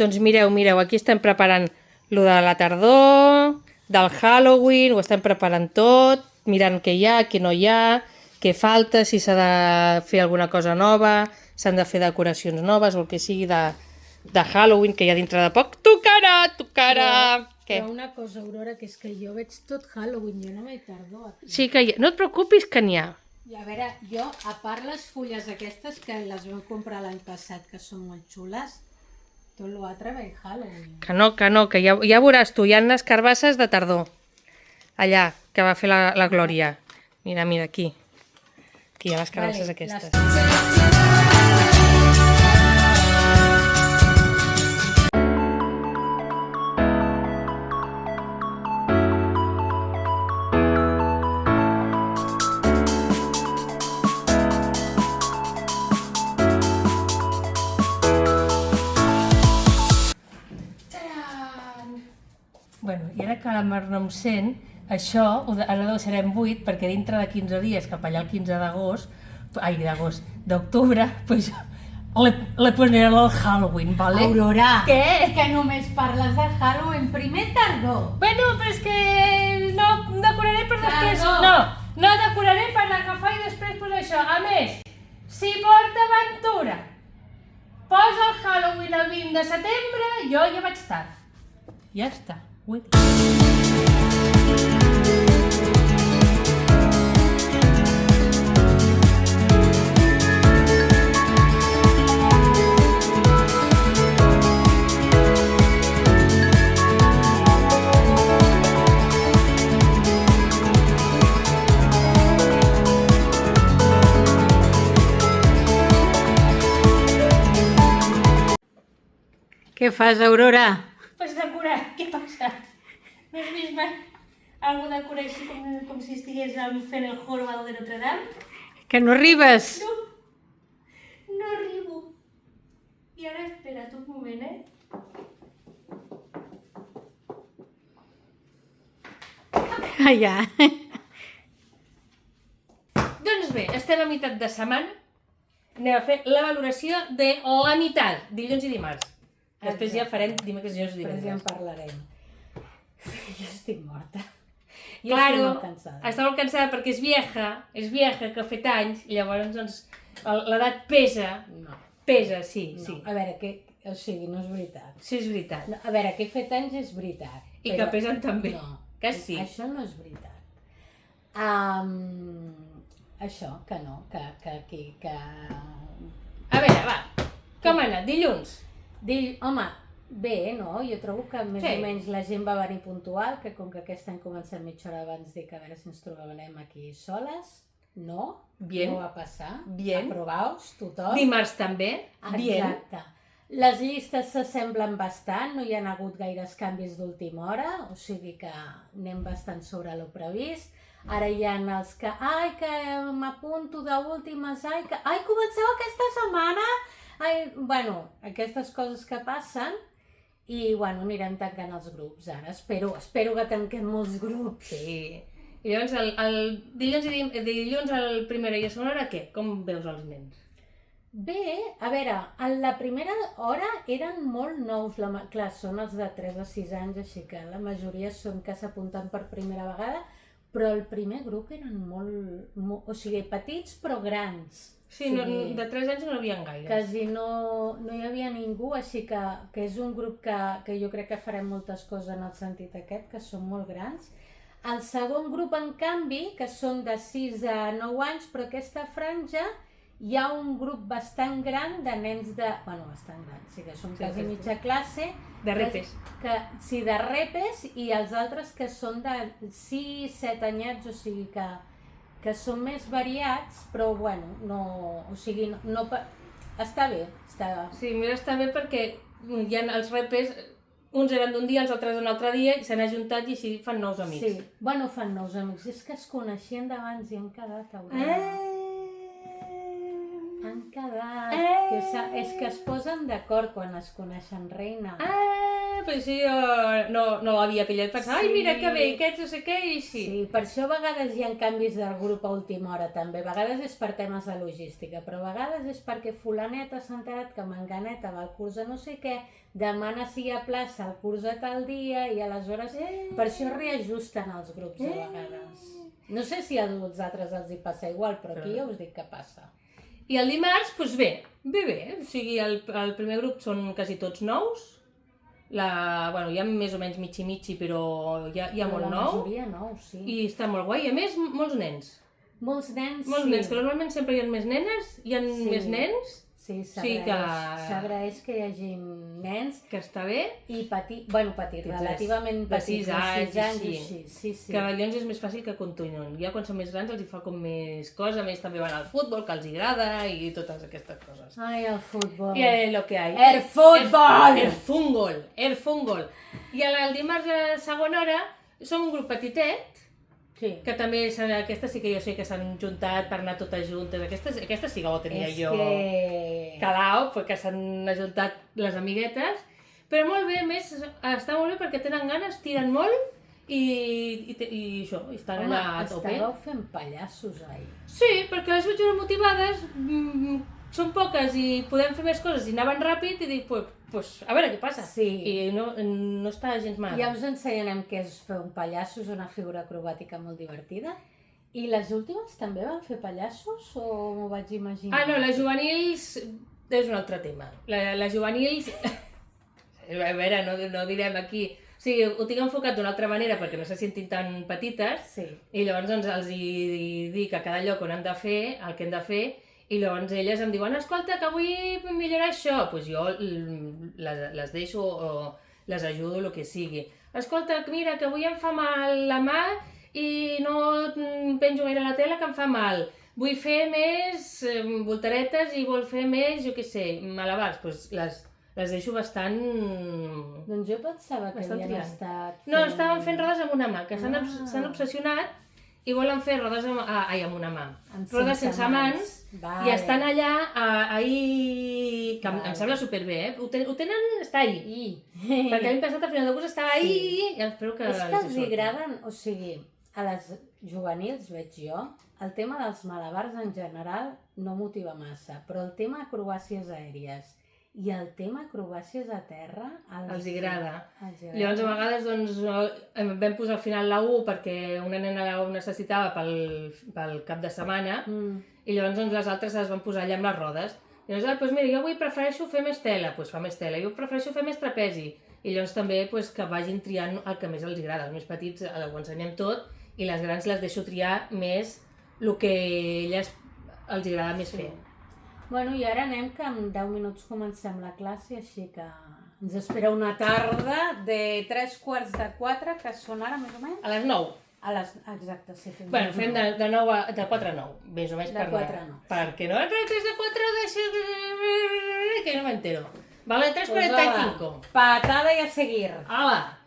Doncs mireu, aquí estem preparant lo de la tardor, del Halloween, ho estem preparant tot, mirant què hi ha, què no hi ha, què falta, si s'ha de fer alguna cosa nova, s'han de fer decoracions noves o el que sigui de Halloween, que ja dintre de poc tocarà! Què? Però una cosa, Aurora, que és que jo veig tot Halloween, jo no veig tardor aquí. Sí que hi ha. No et preocupis que n'hi ha. I a veure, jo, a part les fulles aquestes que les vam comprar l'any passat, que són molt xules, tot l'altre ve Halloween. Que ja veuràs tu, hi ha les carbasses de tardor. Allà, que va fer la Glòria. Mira, aquí. Aquí hi ha les carbasses aquestes. Bueno, i ara que la Mar no em sent, això ara ho deixarem buit perquè dintre de 15 dies, cap allà el 15 d'octubre, pues, le posaré el Halloween, ¿vale? Aurora, Què? que només parles de Halloween, primer tardor. Bueno, però és que no decoraré per després... Tardor. No decoraré per agafar i després posar això. A més, si PortAventura posa el Halloween el 20 de setembre, jo ja vaig tard. Ja està. Ho he dit. Què fas, Aurora? Pues decorar, què passa? No has vist mai algú decorar així com si estigués fent el jorobado de Notre Dame? Que no arribes? No arribo. I ara espera't un moment, Allà. Doncs bé, estem a meitat de setmana. Anem a fer la valoració de la meitat, dilluns i dimarts. Després ja farem dimecres, dijous i Després ja en divendres. parlarem. Jo estic morta. Jo Claro, estic molt cansada. està molt cansada perquè és vieja, que ha fet anys, i llavors doncs, l'edat pesa. No, Pesa, sí, no. sí. A veure, o sigui, no és veritat. Sí, és veritat. No, a veure, que he fet anys és veritat. I que pesen també. No, Que sí. Això no és veritat. Això, que no, que... A veure, va, com ha anat? Dilluns? Home, bé, no? Jo trobo que més Sí. o menys la gent va venir puntual, que com que aquest any comencem mitja hora abans, dic a veure si ens trobarem aquí soles. No, Bien. no va passar. Bien. Aprovaos, tothom. Dimarts també? Bien. Exacte. Les llistes s'assemblen bastant, no hi ha hagut gaires canvis d'última hora, o sigui que anem bastant sobre lo previst. Ara hi ha els que, que m'apunto d'últimes, comenceu aquesta setmana? Bueno, aquestes coses que passen i, bueno, anirem tancant els grups ara. Espero que tanquem molts grups. Sí. I llavors el dilluns a la primera i a segona hora què? Com veus els nens? Bé, a veure, en la primera hora eren molt nous, clar, són els de 3 a 6 anys, així que la majoria són que s'apunten per primera vegada, però el primer grup eren molt, o sigui, petits però grans. Sí, no, de 3 anys no n'hi havia gaire. Quasi no hi havia ningú, així que és un grup que jo crec que farem moltes coses en el sentit aquest, que són molt grans. El segon grup, en canvi, que són de 6 a 9 anys, però aquesta franja hi ha un grup bastant gran de nens de... Bueno, bastant gran, sí que són quasi mitja classe. De repes. Sí, de repes, i els altres que són de 6-7 anyats, o sigui que són més variats, però bueno, no... O sigui, no està bé. Sí, mira, està bé perquè hi ha els repes, uns eren d'un dia, els altres d'un altre dia, i s'han ajuntat i així fan nous amics. Sí, bueno, fan nous amics. És que es coneixien d'abans i han quedat a Han quedat. És que es posen d'acord quan es coneixen, reina. pues sí, no l'havia pillat. Pensava, ai, mira que bé, aquests no sé què, i així. Sí, per això a vegades hi ha canvis del grup a última hora també. A vegades és per temes de logística, però a vegades és perquè fulaneta s'ha enterat que manganeta va al curs de no sé què, demana si hi ha plaça al curs de tal dia i aleshores... Per això reajusten els grups a vegades. No sé si a els altres els hi passa igual, però aquí ja us dic que passa. I el dimarts, doncs bé. O sigui, el primer grup són quasi tots nous. Bueno, hi ha més o menys mitji, però hi ha molt nou. La majoria nous, sí. I està molt guai. I a més, molts nens. Molts nens, sí. Molts nens, que normalment sempre hi ha més nenes, hi ha més nens. Sí, s'agraeix que hi hagi nens. Que està bé. I petits, relativament petits, de 6 anys i així. Sí. Que llavors és més fàcil que continuïn. Ja quan són més grans els hi fa com més cosa, més també van al futbol, que els agrada i totes aquestes coses. Ai, el futbol. I lo que hay. El futbol! El fútbol. I el dimarts a segona hora som un grup petitet, que també aquestes sí que jo sé que s'han juntat per anar totes juntes. Aquestes sí que ho tenia jo calau, perquè s'han ajuntat les amiguetes. Però molt bé, a més, està molt bé perquè tenen ganes, tiren molt i això, estan allà a tope. Estàveu fent pallassos ahir. Sí, perquè les veig motivades, són poques i podem fer més coses i anaven ràpid i dic, pues, a veure què passa. Sí. I no està gens mal. Ja us ensenyarem què és fer un pallasso, és una figura acrobàtica molt divertida. I les últimes també van fer pallassos o m'ho vaig imaginar? No, les juvenils és un altre tema. Les juvenils, a veure, no direm aquí... O sigui, ho tinc enfocat d'una altra manera perquè no se sentin tan petites i llavors doncs, els dic a cada lloc on han de fer, el que han de fer. I llavors elles em diuen, escolta, que vull millorar això. Doncs jo les deixo o les ajudo, el que sigui. Escolta, mira, que avui em fa mal la mà i no penjo gaire la tela, que em fa mal. Vull fer més voltaretes i vol fer més, jo què sé, malabars. Doncs les deixo bastant... Doncs jo pensava que havien estat... No, estaven fent rodes amb una mà, que s'han obsessionat i volen fer rodes amb una mà. Rodes sense mans. I estan allà ahir, que em sembla superbé, ho tenen, està ahir. Perquè l'any passat al final de curs estava ahir i espero que... És que els agraden, o sigui, a les juvenils veig jo, el tema dels malabars en general no motiva massa, però el tema acrobàcies aèries i el tema acrobàcies a terra els agrada. Llavors a vegades doncs, vam posar al final la 1 perquè una nena ho necessitava pel cap de setmana i llavors doncs, les altres les van posar allà amb les rodes. I llavors, doncs mira, jo avui prefereixo fer més tela, doncs fa més tela, jo prefereixo fer més trapezi. I llavors també doncs, que vagin triant el que més els agrada. Els més petits ho ensenyem tot i les grans les deixo triar més el que elles els agrada més fer. Bueno, i ara anem que en 10 minuts comencem la classe, així que ens espera una tarda de 3:45, que són ara més o menys? A les 9. Exacte, sí. Bueno, fem de 4 a 9, més o menys de 4 a 9. Perquè no és 3 a 4, que no m'entero. Vale, 3:45. Patada i a seguir. Hala!